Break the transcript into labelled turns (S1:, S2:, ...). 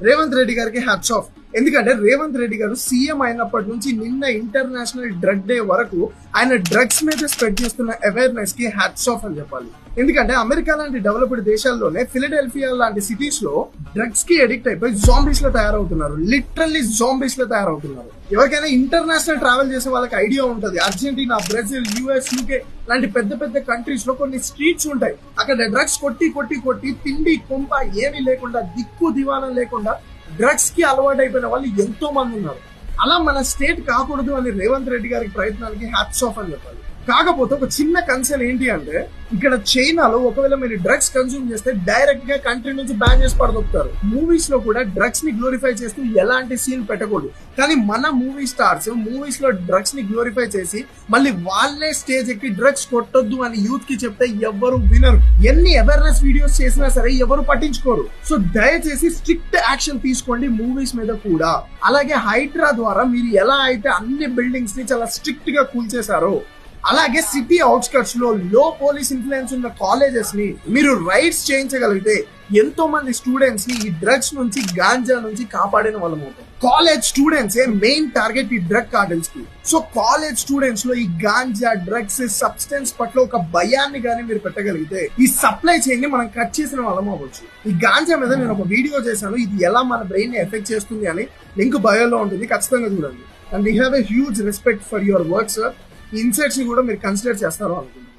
S1: రేవంత్ రెడ్డి గారికి hats off. ఎందుకంటే రేవంత్ రెడ్డి గారు సీఎం అయినప్పటి నుంచి నిన్న ఇంటర్నేషనల్ డ్రగ్ డే వరకు ఆయన డ్రగ్స్ మీద స్ప్రెడ్ చేస్తున్న అవేర్నెస్ కి హ్యాట్స్ ఆఫ్ అని చెప్పాలి. ఎందుకంటే అమెరికా లాంటి డెవలప్డ్ దేశాల్లోనే ఫిలడెల్ఫియా లాంటి సిటీస్ లో డ్రగ్స్ కి అడిక్ట్ అయిపోయి జాంబీస్ లో తయారవుతున్నారు. లిటరల్లీ జాంబీస్ లో తయారవుతున్నారు. ఎవరికైనా ఇంటర్నేషనల్ ట్రావెల్ చేసే వాళ్ళకి ఐడియా ఉంటది. అర్జెంటీనా, బ్రెజిల్, యుఎస్, యూకే లాంటి పెద్ద పెద్ద కంట్రీస్ లో కొన్ని స్ట్రీట్స్ ఉంటాయి. అక్కడ డ్రగ్స్ కొట్టి కొట్టి కొట్టి తిండి కొంప ఏమీ లేకుండా, దిక్కు దివానం లేకుండా డ్రగ్స్ కి అలవాటు అయిపోయిన వాళ్ళు ఎంతో మంది ఉన్నారు. అలా మన స్టేట్ కాకూడదు అని రేవంత్ రెడ్డి గారి ప్రయత్నానికి హ్యాట్స్ ఆఫ్ అని చెప్పాలి. కాకపోతే ఒక చిన్న కన్సర్న్ ఏంటి అంటే, ఇక్కడ చైనాలో ఒకవేళ మీరు డ్రగ్స్ కన్సూమ్ చేస్తే డైరెక్ట్ గా కంట్రీ నుంచి బ్యాన్ చేసి పడదొక్కుతారు. మూవీస్ లో కూడా డ్రగ్స్ ని గ్లోరిఫై చేస్తూ ఎలాంటి సీన్ పెట్టకూడదు. కానీ మన మూవీ స్టార్స్ మూవీస్ లో డ్రగ్స్ ని గ్లోరిఫై చేసి మళ్ళీ వాళ్ళే స్టేజ్ ఎక్కి డ్రగ్స్ కొట్టొద్దు అని యూత్ కి చెప్తే ఎవ్వరు వినరు. ఎన్ని అవేర్నెస్ వీడియోస్ చేసినా సరే ఎవరు పట్టించుకోరు. సో దయచేసి స్ట్రిక్ట్ యాక్షన్ తీసుకోండి మూవీస్ మీద కూడా. అలాగే హైడ్రా ద్వారా మీరు ఎలా అయితే అన్ని బిల్డింగ్స్ ని చాలా స్ట్రిక్ట్ గా కూల్చేశారో, అలాగే సిటీ అవుట్స్కట్స్ లో లో పోలీస్ ఇన్ఫ్లుయెన్స్ ఉన్న కాలేజెస్ ని మీరు రైడ్స్ చేయించగలిగితే ఎంతో మంది స్టూడెంట్స్ ని ఈ డ్రగ్స్ నుంచి, గాంజా నుంచి కాపాడిన వాళ్ళం అవుతాం. కాలేజ్ స్టూడెంట్స్ మెయిన్ టార్గెట్ ఈ డ్రగ్ కార్టెల్స్ కి. సో కాలేజ్ స్టూడెంట్స్ లో ఈ గాంజా, డ్రగ్స్, సబ్స్టెన్స్ పట్ల ఒక భయాన్ని గానీ మీరు పెట్టగలిగితే ఈ సప్లై చైన్ ని మనం కట్ చేసిన వాళ్ళం అవ్వచ్చు. ఈ గాంజా మీద నేను ఒక వీడియో చేశాను, ఇది ఎలా మన బ్రెయిన్ ని ఎఫెక్ట్ చేస్తుంది అని. లింక్ బయోలో ఉంటుంది, ఖచ్చితంగా చూడండి. And we have a huge respect for your work sir. ఈ ఇన్సైట్స్ ని కూడా మీరు కన్సిడర్ చేస్తారో అనుకుంటున్నాను.